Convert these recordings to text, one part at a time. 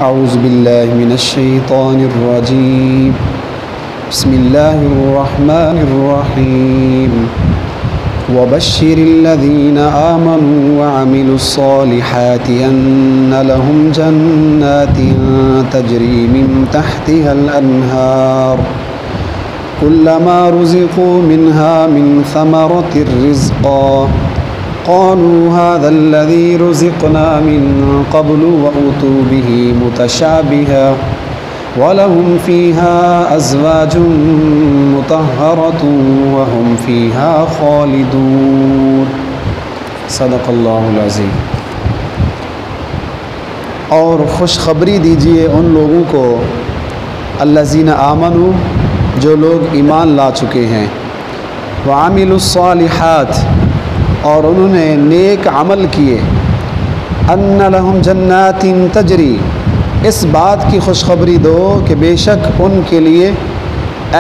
اعوذ باللہ من الشیطان الرجیم بسم اللہ الرحمن الرحیم وبشر الذین آمنوا وعملوا الصالحات ان لهم جنات تجری من تحتها الانہار كلما رزقوا منها من ثمرة رزقا قالوا هذا الذي رزقنا من قبل وأتوا به متشابها ولهم فيها أزواج مطهرة وهم فيها خالدون صدق اللہ العظیم۔ اور خوشخبری دیجئے ان لوگوں کو الذین آمنوا جو لوگ ایمان لا چکے ہیں، وعملوا الصالحات اور انہوں نے نیک عمل کیے، ان لہم جنات تجری اس بات کی خوشخبری دو کہ بے شک ان کے لیے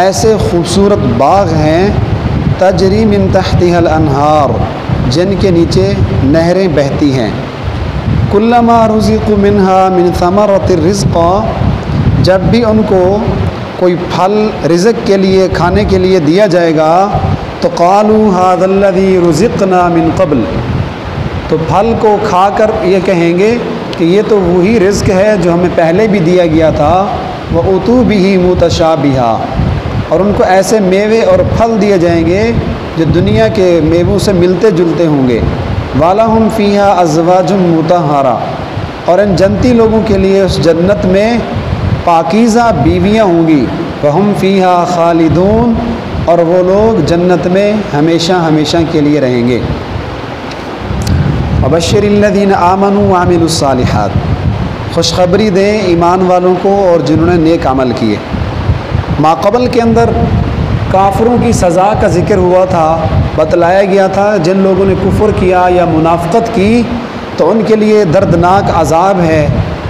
ایسے خوبصورت باغ ہیں تجری من تحتها الانہار جن کے نیچے نہریں بہتی ہیں، کلما رزقوا منها من ثمرۃ الرزقا جب بھی ان کو کوئی پھل رزق کے لیے کھانے کے لیے دیا جائے گا تو قالوا هذا الذي رزقنا من قبل تو پھل کو کھا کر یہ کہیں گے کہ یہ تو وہی رزق ہے جو ہمیں پہلے بھی دیا گیا تھا، وَأُتُوا بِهِ مُتَشَابِهًا اور ان کو ایسے میوے اور پھل دیے جائیں گے جو دنیا کے میووں سے ملتے جلتے ہوں گے، وَلَهُمْ فِيهَا أَزْوَاجٌ مُطَهَّرَةٌ اور ان جنتی لوگوں کے لیے اس جنت میں پاکیزہ بیویاں ہوں گی، وَهُمْ فِيهَا خَالِدُونَ اور وہ لوگ جنت میں ہمیشہ ہمیشہ کے لیے رہیں گے۔ وبشر الذین آمنوا وعملوا الصالحات خوشخبری دیں ایمان والوں کو اور جنہوں نے نیک عمل کیے۔ ماقبل کے اندر کافروں کی سزا کا ذکر ہوا تھا، بتلایا گیا تھا جن لوگوں نے کفر کیا یا منافقت کی تو ان کے لیے دردناک عذاب ہے،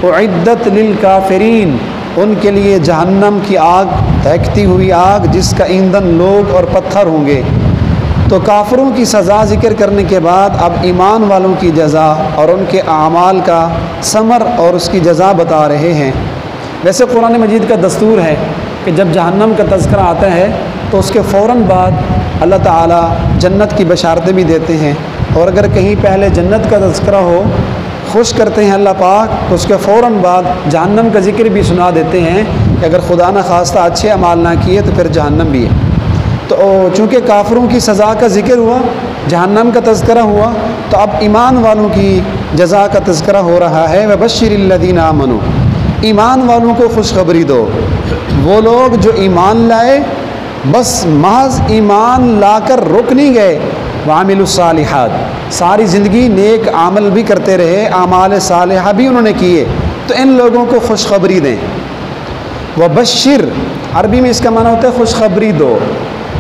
اعدت للکافرین ان کے لیے جہنم کی آگ، دہکتی ہوئی آگ جس کا ایندھن لوگ اور پتھر ہوں گے۔ تو کافروں کی سزا ذکر کرنے کے بعد اب ایمان والوں کی جزا اور ان کے اعمال کا ثمر اور اس کی جزا بتا رہے ہیں۔ ویسے قرآن مجید کا دستور ہے کہ جب جہنم کا تذکرہ آتا ہے تو اس کے فوراً بعد اللہ تعالیٰ جنت کی بشارتیں بھی دیتے ہیں، اور اگر کہیں پہلے جنت کا تذکرہ ہو خوش کرتے ہیں اللہ پاک تو اس کے فوراً بعد جہنم کا ذکر بھی سنا دیتے ہیں کہ اگر خدا نہ خواستہ اچھے اعمال نہ کیے تو پھر جہنم بھی ہے۔ تو چونکہ کافروں کی سزا کا ذکر ہوا، جہنم کا تذکرہ ہوا، تو اب ایمان والوں کی جزا کا تذکرہ ہو رہا ہے۔ وبشر الذین آمنوا ایمان والوں کو خوشخبری دو، وہ لوگ جو ایمان لائے، بس محض ایمان لا کر رک نہیں گئے، وعملوا الصالحات ساری زندگی نیک عمل بھی کرتے رہے، اعمال صالحہ بھی انہوں نے کیے، تو ان لوگوں کو خوشخبری دیں۔ وبشر عربی میں اس کا معنی ہوتا ہے خوشخبری دو،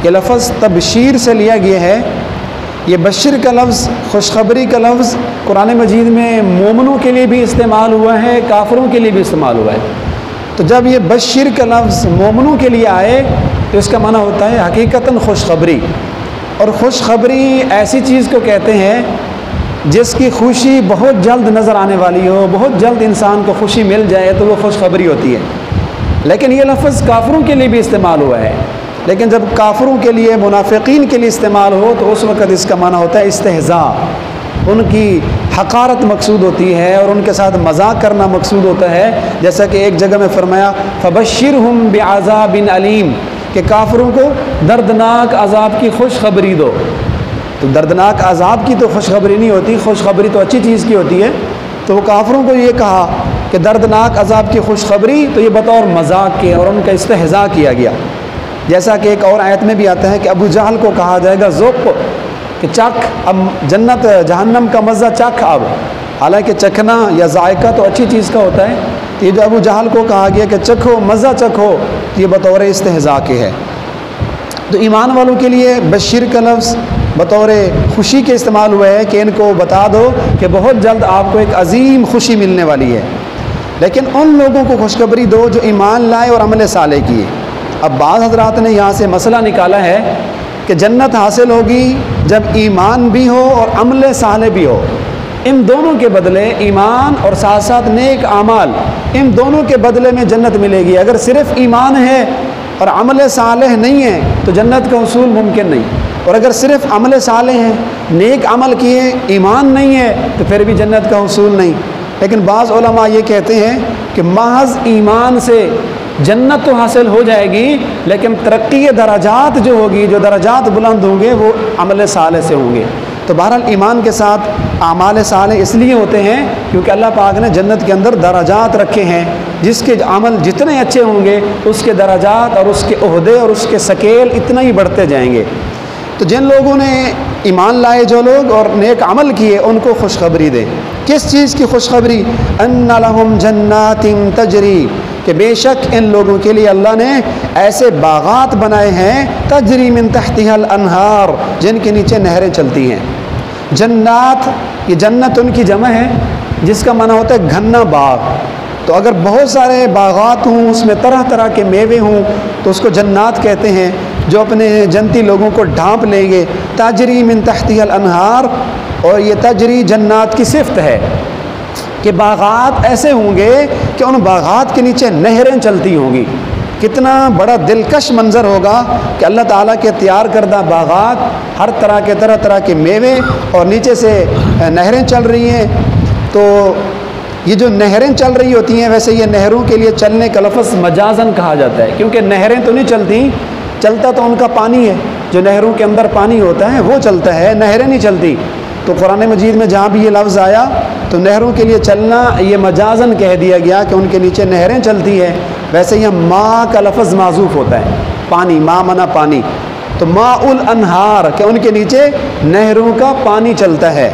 یہ لفظ تبشیر سے لیا گیا ہے۔ یہ بشر کا لفظ، خوشخبری کا لفظ قرآن مجید میں مومنوں کے لیے بھی استعمال ہوا ہے، کافروں کے لیے بھی استعمال ہوا ہے۔ تو جب یہ بشر کا لفظ مومنوں کے لیے آئے تو اس کا معنی ہوتا ہے حقیقتاً خوشخبری، اور خوشخبری ایسی چیز کو کہتے ہیں جس کی خوشی بہت جلد نظر آنے والی ہو، بہت جلد انسان کو خوشی مل جائے تو وہ خوشخبری ہوتی ہے۔ لیکن یہ لفظ کافروں کے لیے بھی استعمال ہوا ہے، لیکن جب کافروں کے لیے، منافقین کے لیے استعمال ہو تو اس وقت اس کا معنی ہوتا ہے استہزاء، ان کی حقارت مقصود ہوتی ہے اور ان کے ساتھ مذاق کرنا مقصود ہوتا ہے، جیسا کہ ایک جگہ میں فرمایا فبشرہم بعذاب علیم کہ کافروں کو دردناک عذاب کی خوشخبری دو۔ تو دردناک عذاب کی تو خوشخبری نہیں ہوتی، خوشخبری تو اچھی چیز کی ہوتی ہے۔ تو وہ کافروں کو یہ کہا کہ دردناک عذاب کی خوشخبری، تو یہ بطور مذاق کے اور ان کا استہزاء کیا گیا۔ جیسا کہ ایک اور آیت میں بھی آتا ہے کہ ابو جہل کو کہا جائے گا ذوق کہ چکھ، اب جنت جہنم کا مزہ چکھ، اب حالانکہ چکھنا یا ذائقہ تو اچھی چیز کا ہوتا ہے، تو یہ جو ابو جہل کو کہا گیا کہ چکھو، مزہ چکھو، تو یہ بطور استہزاء کے ہے۔ تو ایمان والوں کے لیے بشیر کا لفظ بطور خوشی کے استعمال ہوا ہے کہ ان کو بتا دو کہ بہت جلد آپ کو ایک عظیم خوشی ملنے والی ہے۔ لیکن ان لوگوں کو خوشخبری دو جو ایمان لائے اور عمل صالح کیے۔ اب بعض حضرات نے یہاں سے مسئلہ نکالا ہے کہ جنت حاصل ہوگی جب ایمان بھی ہو اور عمل صالح بھی ہو۔ ان دونوں کے بدلے ایمان اور ساتھ ساتھ نیک اعمال، ان دونوں کے بدلے میں جنت ملے گی۔ اگر صرف ایمان ہے اور عمل صالح نہیں ہے تو جنت کا حصول ممکن نہیں، اور اگر صرف عمل صالح ہے، نیک عمل کیے، ایمان نہیں ہے تو پھر بھی جنت کا حصول نہیں۔ لیکن بعض علماء یہ کہتے ہیں کہ محض ایمان سے جنت تو حاصل ہو جائے گی، لیکن ترقی درجات جو ہوگی، جو درجات بلند ہوں گے وہ عمل صالح سے ہوں گے۔ تو بہرحال ایمان کے ساتھ اعمال صالح اس لیے ہوتے ہیں کیونکہ اللہ پاک نے جنت کے اندر درجات رکھے ہیں، جس کے عمل جتنے اچھے ہوں گے اس کے درجات اور اس کے عہدے اور اس کے سکیل اتنا ہی بڑھتے جائیں گے۔ تو جن لوگوں نے ایمان لائے جو لوگ اور نیک عمل کیے ان کو خوشخبری دیں۔ کس چیز کی خوشخبری؟ ان لہم جنات تجری، کہ بے شک ان لوگوں کے لیے اللہ نے ایسے باغات بنائے ہیں تجری من تحتها الانہار، جن کے نیچے نہریں چلتی ہیں۔ جنات، یہ جنت ان کی جمع ہے جس کا معنی ہوتا ہے گھنا باغ۔ تو اگر بہت سارے باغات ہوں، اس میں طرح طرح کے میوے ہوں تو اس کو جنات کہتے ہیں، جو اپنے جنتی لوگوں کو ڈھانپ لیں گے۔ تجری من تحتها الانہار، اور یہ تجری جنات کی صفت ہے کہ باغات ایسے ہوں گے کہ ان باغات کے نیچے نہریں چلتی ہوں گی۔ کتنا بڑا دلکش منظر ہوگا کہ اللہ تعالیٰ کے تیار کردہ باغات، ہر طرح کے میوے، اور نیچے سے نہریں چل رہی ہیں۔ تو یہ جو نہریں چل رہی ہوتی ہیں، ویسے یہ نہروں کے لیے چلنے کا لفظ مجازن کہا جاتا ہے، کیونکہ نہریں تو نہیں چلتی، چلتا تو ان کا پانی ہے، جو نہروں کے اندر پانی ہوتا ہے وہ چلتا ہے، نہریں نہیں چلتی۔ تو قرآن مجید میں جہاں بھی یہ لفظ آیا تو نہروں کے لیے چلنا یہ مجازن کہہ دیا گیا کہ ان کے نیچے نہریں چلتی ہیں۔ ویسے یہ ماء کا لفظ معذوف ہوتا ہے، پانی، ماء منا پانی، تو ماء الانہار کہ ان کے نیچے نہروں کا پانی چلتا ہے۔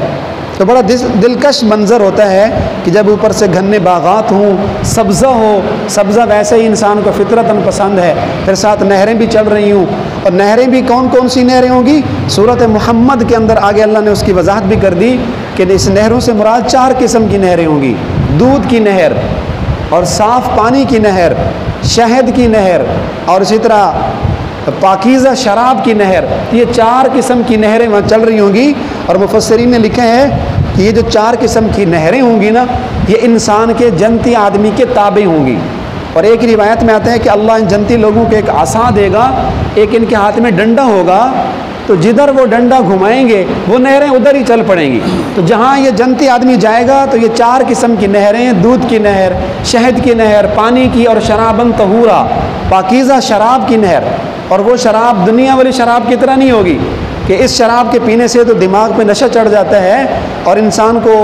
تو بڑا دلکش منظر ہوتا ہے کہ جب اوپر سے گھنے باغات ہوں، سبزہ ہو، سبزہ ویسے ہی انسان کو فطرتاً پسند ہے، پھر ساتھ نہریں بھی چل رہی ہوں، اور نہریں بھی کون کون سی نہریں ہوں گی؟ سورۃ محمد کے اندر آگے اللہ نے اس کی وضاحت بھی کر دی کہ اس نہروں سے مراد 4 قسم کی نہریں ہوں گی: دودھ کی نہر، اور صاف پانی کی نہر، شہد کی نہر، اور اسی طرح پاکیزہ شراب کی نہر۔ یہ 4 قسم کی نہریں وہاں چل رہی ہوں گی، اور مفسرین نے لکھا ہے کہ یہ جو 4 قسم کی نہریں ہوں گی نا، یہ انسان کے جنتی آدمی کے تابع ہوں گی۔ اور ایک روایت میں آتا ہے کہ اللہ ان جنتی لوگوں کو ایک عصا دے گا، ایک ان کے ہاتھ میں ڈنڈا ہوگا، تو جدھر وہ ڈنڈا گھمائیں گے وہ نہریں ادھر ہی چل پڑیں گی۔ تو جہاں یہ جنتی آدمی جائے گا تو یہ 4 قسم کی نہریں، دودھ کی نہر، شہد کی نہر، پانی کی، اور شرابن طہورا، پاکیزہ شراب کی نہر۔ اور وہ شراب دنیا والی شراب کی طرح نہیں ہوگی کہ اس شراب کے پینے سے تو دماغ پہ نشہ چڑھ جاتا ہے اور انسان کو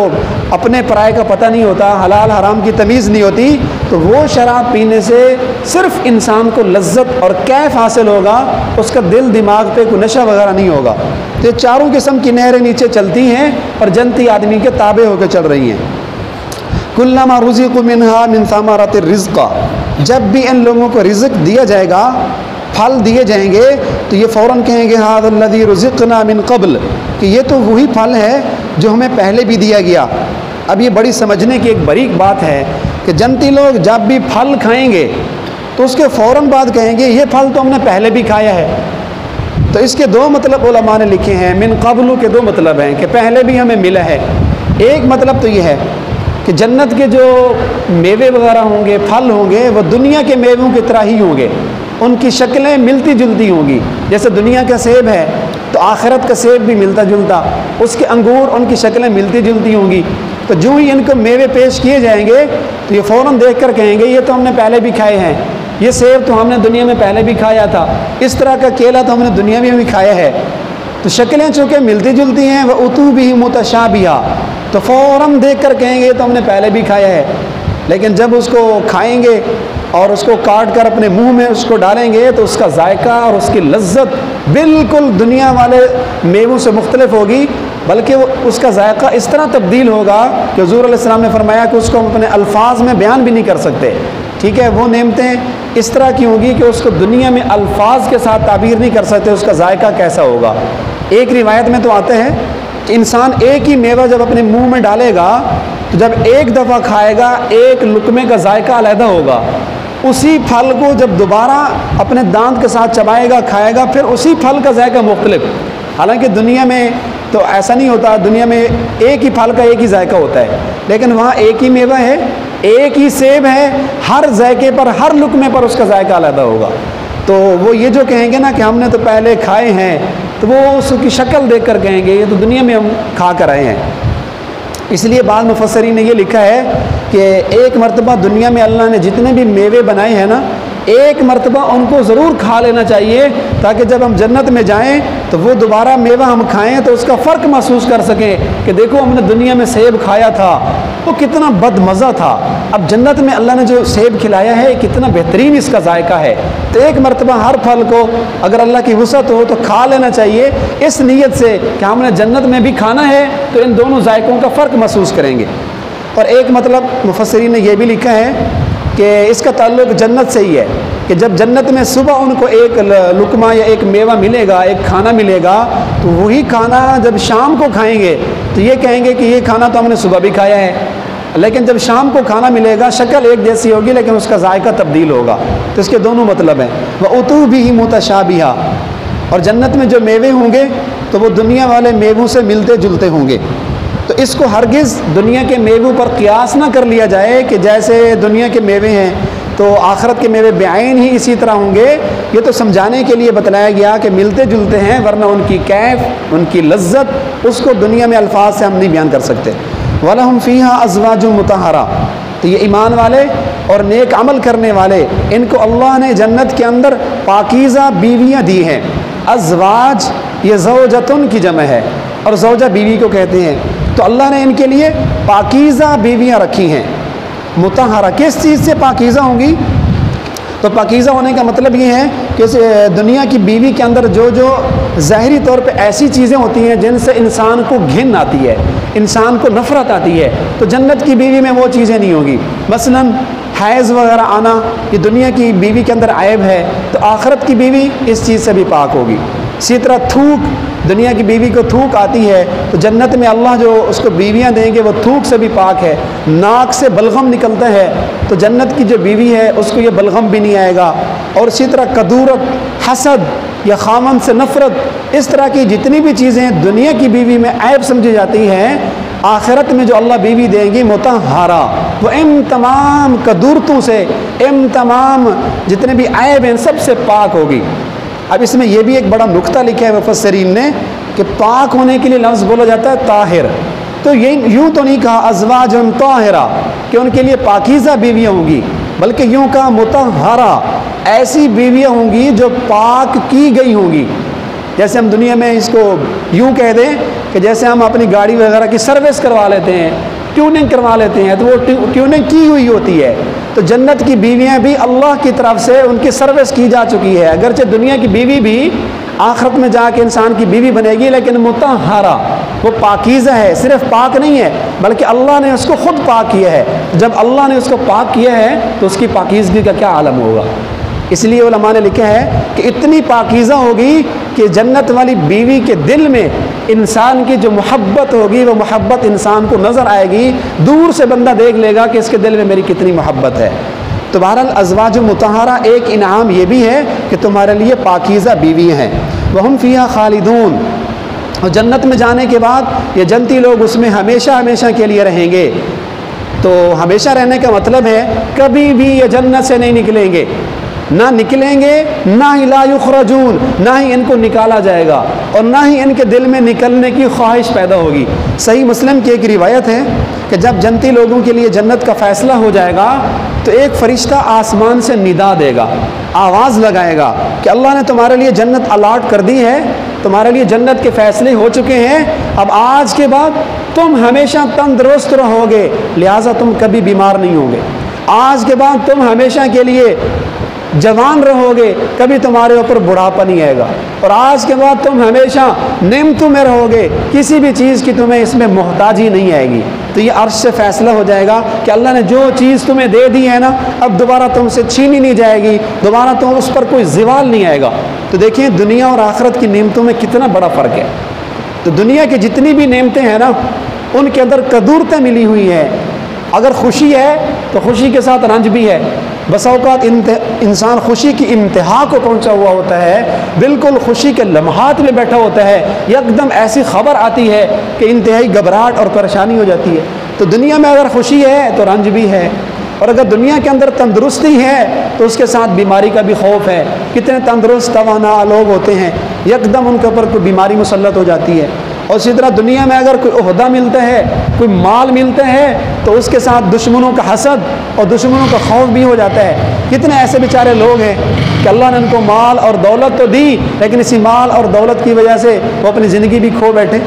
اپنے پرائے کا پتہ نہیں ہوتا، حلال حرام کی تمیز نہیں ہوتی۔ تو وہ شراب پینے سے صرف انسان کو لذت اور کیف حاصل ہوگا، اس کا دل دماغ پہ کوئی نشہ وغیرہ نہیں ہوگا۔ تو یہ 4 قسم کی نہریں نیچے چلتی ہیں اور جنتی آدمی کے تابع ہو کے چل رہی ہیں۔ کلما رزقوا منها من ثمرات الرزق، جب بھی ان لوگوں کو رزق دیا جائے گا، پھل دیے جائیں گے، تو یہ فوراً کہیں گے ھذا الذی رزقنا من قبل، کہ یہ تو وہی پھل ہے جو ہمیں پہلے بھی دیا گیا۔ اب یہ بڑی سمجھنے کی ایک باریک بات ہے کہ جنتی لوگ جب بھی پھل کھائیں گے تو اس کے فوراً بعد کہیں گے یہ پھل تو ہم نے پہلے بھی کھایا ہے۔ تو اس کے 2 مطلب علماء نے لکھے ہیں، من قبل کے 2 مطلب ہیں کہ پہلے بھی ہمیں ملا ہے۔ ایک مطلب تو یہ ہے کہ جنت کے جو میوے وغیرہ ہوں گے، پھل ہوں گے، وہ دنیا کے میووں کی طرح ہی ہوں گے، ان کی شکلیں ملتی جلتی ہوں گی۔ جیسے دنیا کا سیب ہے تو آخرت کا سیب بھی ملتا جلتا، اس کے انگور، ان کی شکلیں ملتی جلتی ہوں گی۔ تو جو ہی ان کو میوے پیش کیے جائیں گے تو یہ فوراً دیکھ کر کہیں گے یہ تو ہم نے پہلے بھی کھائے ہیں، یہ سیب تو ہم نے دنیا میں پہلے بھی کھایا تھا، اس طرح کا کیلا تو ہم نے دنیا میں بھی کھایا ہے۔ تو شکلیں چونکہ ملتی جلتی ہیں، وَأُتُوا بِهِ مُتَشَابِهًا، تو فوراً دیکھ کر کہیں گے یہ تو ہم نے پہلے بھی کھایا ہے۔ لیکن جب اس کو کھائیں گے اور اس کو کاٹ کر اپنے منہ میں اس کو ڈالیں گے تو اس کا ذائقہ اور اس کی لذت بالکل دنیا والے میووں سے مختلف ہوگی، بلکہ اس کا ذائقہ اس طرح تبدیل ہوگا کہ حضور علیہ السلام نے فرمایا کہ اس کو ہم اپنے الفاظ میں بیان بھی نہیں کر سکتے۔ ٹھیک ہے، وہ نعمتیں اس طرح کی ہوں گی کہ اس کو دنیا میں الفاظ کے ساتھ تعبیر نہیں کر سکتے اس کا ذائقہ کیسا ہوگا۔ ایک روایت میں تو آتا ہے کہ انسان ایک ہی میوہ جب اپنے منہ میں ڈالے گا تو جب ایک دفعہ کھائے گا ایک لقمے کا ذائقہ علیحدہ ہوگا، اسی پھل کو جب دوبارہ اپنے دانت کے ساتھ چبائے گا، کھائے گا، پھر اسی پھل کا ذائقہ مختلف۔ حالانکہ دنیا میں تو ایسا نہیں ہوتا، دنیا میں ایک ہی پھل کا ایک ہی ذائقہ ہوتا ہے، لیکن وہاں ایک ہی میوہ ہے، ایک ہی سیب ہے، ہر ذائقے پر، ہر لقمے پر اس کا ذائقہ علیحدہ ہوگا۔ تو وہ یہ جو کہیں گے نا کہ ہم نے تو پہلے کھائے ہیں، تو وہ اس کی شکل دیکھ کر کہیں گے یہ تو دنیا میں ہم کھا کر آئے ہیں۔ اس لیے بعض مفسرین نے یہ لکھا ہے کہ ایک مرتبہ دنیا میں اللہ نے جتنے بھی میوے بنائے ہیں نا، ایک مرتبہ ان کو ضرور کھا لینا چاہیے، تاکہ جب ہم جنت میں جائیں تو وہ دوبارہ میوہ ہم کھائیں تو اس کا فرق محسوس کر سکیں کہ دیکھو ہم نے دنیا میں سیب کھایا تھا، وہ کتنا بد مزہ تھا، اب جنت میں اللہ نے جو سیب کھلایا ہے کتنا بہترین اس کا ذائقہ ہے۔ تو ایک مرتبہ ہر پھل کو اگر اللہ کی وسعت ہو تو کھا لینا چاہیے، اس نیت سے کہ ہم نے جنت میں بھی کھانا ہے تو ان دونوں ذائقوں کا فرق محسوس کریں گے۔ اور ایک مطلب مفسرین نے یہ بھی لکھا ہے کہ اس کا تعلق جنت سے ہی ہے، کہ جب جنت میں صبح ان کو ایک لقمہ یا ایک میوہ ملے گا، ایک کھانا ملے گا، تو وہی کھانا جب شام کو کھائیں گے تو یہ کہیں گے کہ یہ کھانا تو ہم نے صبح بھی کھایا ہے، لیکن جب شام کو کھانا ملے گا شکل ایک جیسی ہوگی لیکن اس کا ذائقہ تبدیل ہوگا۔ تو اس کے دونوں مطلب ہیں۔ وَأُتُوا بِهِ مُتَشَابِهًا، اور جنت میں جو میوے ہوں گے تو وہ دنیا والے میووں سے ملتے جلتے ہوں گے۔ تو اس کو ہرگز دنیا کے میووں پر قیاس نہ کر لیا جائے کہ جیسے دنیا کے میوے ہیں تو آخرت کے میوے بعین ہی اسی طرح ہوں گے۔ یہ تو سمجھانے کے لیے بتلایا گیا کہ ملتے جلتے ہیں، ورنہ ان کی کیف، ان کی لذت، اس کو دنیا میں الفاظ سے ہم نہیں بیان کر سکتے۔ وَلَهُمْ فِيهَا أَزْوَاجٌ مُطَهَّرَةٌ، تو یہ ایمان والے اور نیک عمل کرنے والے، ان کو اللہ نے جنت کے اندر پاکیزہ بیویاں دی ہیں۔ ازواج یہ زوجتن کی جمع ہے، اور زوجہ بیوی کو کہتے ہیں۔ تو اللہ نے ان کے لیے پاکیزہ بیویاں رکھی ہیں۔ مطہرہ کس چیز سے پاکیزہ ہوں گی؟ تو پاکیزہ ہونے کا مطلب یہ ہے کہ دنیا کی بیوی کے اندر جو جو ظاہری طور پہ ایسی چیزیں ہوتی ہیں جن سے انسان کو گھن آتی ہے، انسان کو نفرت آتی ہے، تو جنت کی بیوی میں وہ چیزیں نہیں ہوں گی۔ مثلاً حیض وغیرہ آنا یہ دنیا کی بیوی کے اندر عیب ہے، تو آخرت کی بیوی اس چیز سے بھی پاک ہوگی۔ اسی طرح تھوک، دنیا کی بیوی کو تھوک آتی ہے تو جنت میں اللہ جو اس کو بیویاں دیں گے وہ تھوک سے بھی پاک ہے۔ ناک سے بلغم نکلتا ہے تو جنت کی جو بیوی ہے اس کو یہ بلغم بھی نہیں آئے گا۔ اور اسی طرح کدورت، حسد یا خامن سے نفرت، اس طرح کی جتنی بھی چیزیں دنیا کی بیوی میں عیب سمجھی جاتی ہیں، آخرت میں جو اللہ بیوی دیں گی مطہرہ، وہ ان تمام کدورتوں سے، ان تمام جتنے بھی عیب ہیں سب سے پاک ہوگی۔ اب اس میں یہ بھی ایک بڑا نقطہ لکھا ہے مفسرین نے کہ پاک ہونے کے لیے لفظ بولا جاتا ہے طاہر، تو یہ یوں تو نہیں کہا ازواج طاہرہ کہ ان کے لیے پاکیزہ بیویاں ہوں گی، بلکہ یوں کہا مطہرہ، ایسی بیویاں ہوں گی جو پاک کی گئی ہوں گی۔ جیسے ہم دنیا میں اس کو یوں کہہ دیں کہ جیسے ہم اپنی گاڑی وغیرہ کی سروس کروا لیتے ہیں، ٹیوننگ کروا لیتے ہیں، تو وہ ٹیوننگ کی ہوئی ہوتی ہے۔ تو جنت کی بیویاں بھی اللہ کی طرف سے ان کی سروس کی جا چکی ہے، اگرچہ دنیا کی بیوی بھی آخرت میں جا کے انسان کی بیوی بنے گی، لیکن مطہرہ، وہ پاکیزہ ہے، صرف پاک نہیں ہے بلکہ اللہ نے اس کو خود پاک کیا ہے۔ جب اللہ نے اس کو پاک کیا ہے تو اس کی پاکیزگی کا کیا عالم ہوگا۔ اس لیے علماء نے لکھا ہے کہ اتنی پاکیزہ ہوگی کہ جنت والی بیوی کے دل میں انسان کی جو محبت ہوگی وہ محبت انسان کو نظر آئے گی، دور سے بندہ دیکھ لے گا کہ اس کے دل میں میری کتنی محبت ہے۔ تو بہرحال ازواج مطہرہ ایک انعام یہ بھی ہے کہ تمہارے لیے پاکیزہ بیوی ہیں۔ وہم فیہا خالدون، اور جنت میں جانے کے بعد یہ جنتی لوگ اس میں ہمیشہ ہمیشہ کے لیے رہیں گے۔ تو ہمیشہ رہنے کا مطلب ہے کبھی بھی یہ جنت سے نہیں نکلیں گے، نہ نکلیں گے، نہ ہی لا یخرجون، نہ ہی ان کو نکالا جائے گا، اور نہ ہی ان کے دل میں نکلنے کی خواہش پیدا ہوگی۔ صحیح مسلم کی ایک روایت ہے کہ جب جنتی لوگوں کے لیے جنت کا فیصلہ ہو جائے گا تو ایک فرشتہ آسمان سے ندا دے گا، آواز لگائے گا کہ اللہ نے تمہارے لیے جنت الاٹ کر دی ہے، تمہارے لیے جنت کے فیصلے ہو چکے ہیں، اب آج کے بعد تم ہمیشہ تندرست رہو گے، لہٰذا تم کبھی بیمار نہیں ہوگے۔ آج کے بعد تم ہمیشہ کے لیے جوان رہو گے، کبھی تمہارے اوپر بڑھاپا نہیں آئے گا، اور آج کے بعد تم ہمیشہ نعمتوں میں رہو گے، کسی بھی چیز کی تمہیں اس میں محتاجی نہیں آئے گی۔ تو یہ عرش سے فیصلہ ہو جائے گا کہ اللہ نے جو چیز تمہیں دے دی ہے نا اب دوبارہ تم سے چھینی نہیں جائے گی، دوبارہ تم اس پر کوئی زوال نہیں آئے گا۔ تو دیکھیں دنیا اور آخرت کی نعمتوں میں کتنا بڑا فرق ہے۔ تو دنیا کی جتنی بھی نعمتیں ہیں نا ان کے اندر کدورتیں ملی ہوئی ہیں، اگر خوشی ہے تو خوشی کے ساتھ رنج بھی ہے. بسا اوقات انسان خوشی کی انتہا کو پہنچا ہوا ہوتا ہے، بالکل خوشی کے لمحات میں بیٹھا ہوتا ہے، یکدم ایسی خبر آتی ہے کہ انتہائی گھبراہٹ اور پریشانی ہو جاتی ہے. تو دنیا میں اگر خوشی ہے تو رنج بھی ہے، اور اگر دنیا کے اندر تندرستی ہے تو اس کے ساتھ بیماری کا بھی خوف ہے. کتنے تندرست توانا لوگ ہوتے ہیں، یکدم ان کے اوپر کوئی بیماری مسلط ہو جاتی ہے. اور اسی طرح دنیا میں اگر کوئی عہدہ ملتا ہے، کوئی مال ملتا ہے، تو اس کے ساتھ دشمنوں کا حسد اور دشمنوں کا خوف بھی ہو جاتا ہے. کتنے ایسے بیچارے لوگ ہیں کہ اللہ نے ان کو مال اور دولت تو دی، لیکن اسی مال اور دولت کی وجہ سے وہ اپنی زندگی بھی کھو بیٹھے.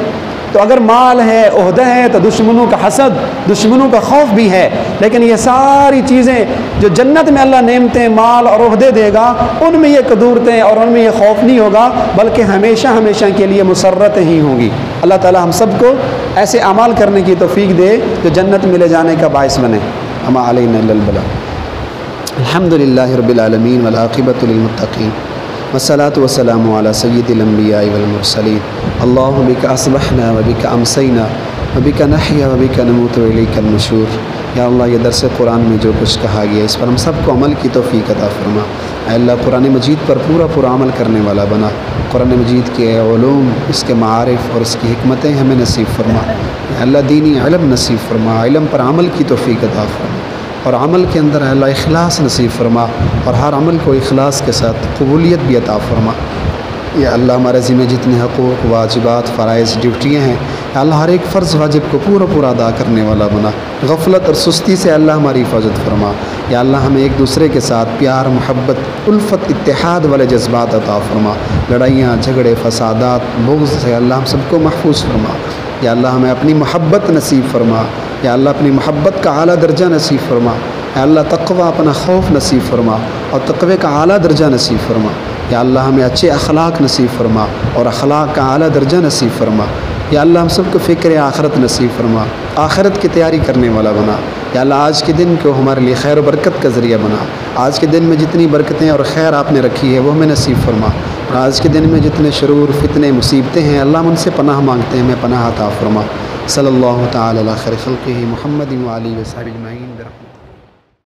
تو اگر مال ہے، عہدہ ہے، تو دشمنوں کا حسد، دشمنوں کا خوف بھی ہے. لیکن یہ ساری چیزیں جو جنت میں اللہ نعمتیں، مال اور عہدے دے گا، ان میں یہ قدورتیں اور ان میں یہ خوف نہیں ہوگا، بلکہ ہمیشہ ہمیشہ کے لیے مسرتیں ہی ہوں گی. اللہ تعالی ہم سب کو ایسے اعمال کرنے کی توفیق دے جو جنت میں لے جانے کا باعث بنے. اما علینا الا البلاغ. الحمد للہ رب العالمین والعاقبۃ للمتقین والصلاة والسلام علی سید الانبیاء والمرسلین. اللہم بک اصبحنا وبک امسینا وبک نحیا وبک نموت والیک النشور. یا اللہ یہ درس قرآن میں جو کچھ کہا گیا اس پر ہم سب کو عمل کی توفیق عطا فرما. اے اللہ قرآن مجید پر پورا عمل کرنے والا بنا. قرآن مجید کے علوم، اس کے معارف اور اس کی حکمتیں ہمیں نصیب فرما. اے اللہ دینی علم نصیب فرما، علم پر عمل کی توفیق عطا فرما، اور عمل کے اندر اللہ اخلاص نصیب فرما، اور ہر عمل کو اخلاص کے ساتھ قبولیت بھی عطا فرما. یا اللہ ہمارے ذمہ جتنے حقوق، واجبات، فرائض، ڈیوٹیاں ہیں، یا اللہ ہر ایک فرض واجب کو پورا ادا کرنے والا بنا. غفلت اور سستی سے اللہ ہماری حفاظت فرما. یا اللہ ہمیں ایک دوسرے کے ساتھ پیار، محبت، الفت، اتحاد والے جذبات عطا فرما. لڑائیاں، جھگڑے، فسادات، بغض سے اللہ ہم سب کو محفوظ فرما. یا اللہ ہمیں اپنی محبت نصیب فرما. یا اللہ اپنی محبت کا اعلیٰ درجہ نصیب فرما. یا اللہ تقوی اپنا خوف نصیب فرما اور تقوی کا اعلیٰ درجہ نصیب فرما. یا اللہ ہمیں اچھے اخلاق نصیب فرما اور اخلاق کا اعلیٰ درجہ نصیب فرما. یا اللہ ہم سب کو فکر آخرت نصیب فرما، آخرت کی تیاری کرنے والا بنا. یا اللہ آج کے دن کو ہمارے لیے خیر و برکت کا ذریعہ بنا. آج کے دن میں جتنی برکتیں اور خیر آپ نے رکھی ہے وہ ہمیں نصیب فرما. اور آج کے دن میں جتنے شرور، فتنے، مصیبتیں ہیں، اللہ ہم ان سے پناہ مانگتے ہیں، ہمیں پناہ عطا فرما. صلی اللہ تعالی علی خیر خلقہ محمد و آلہ و صحبہ اجمعین برحمتہ.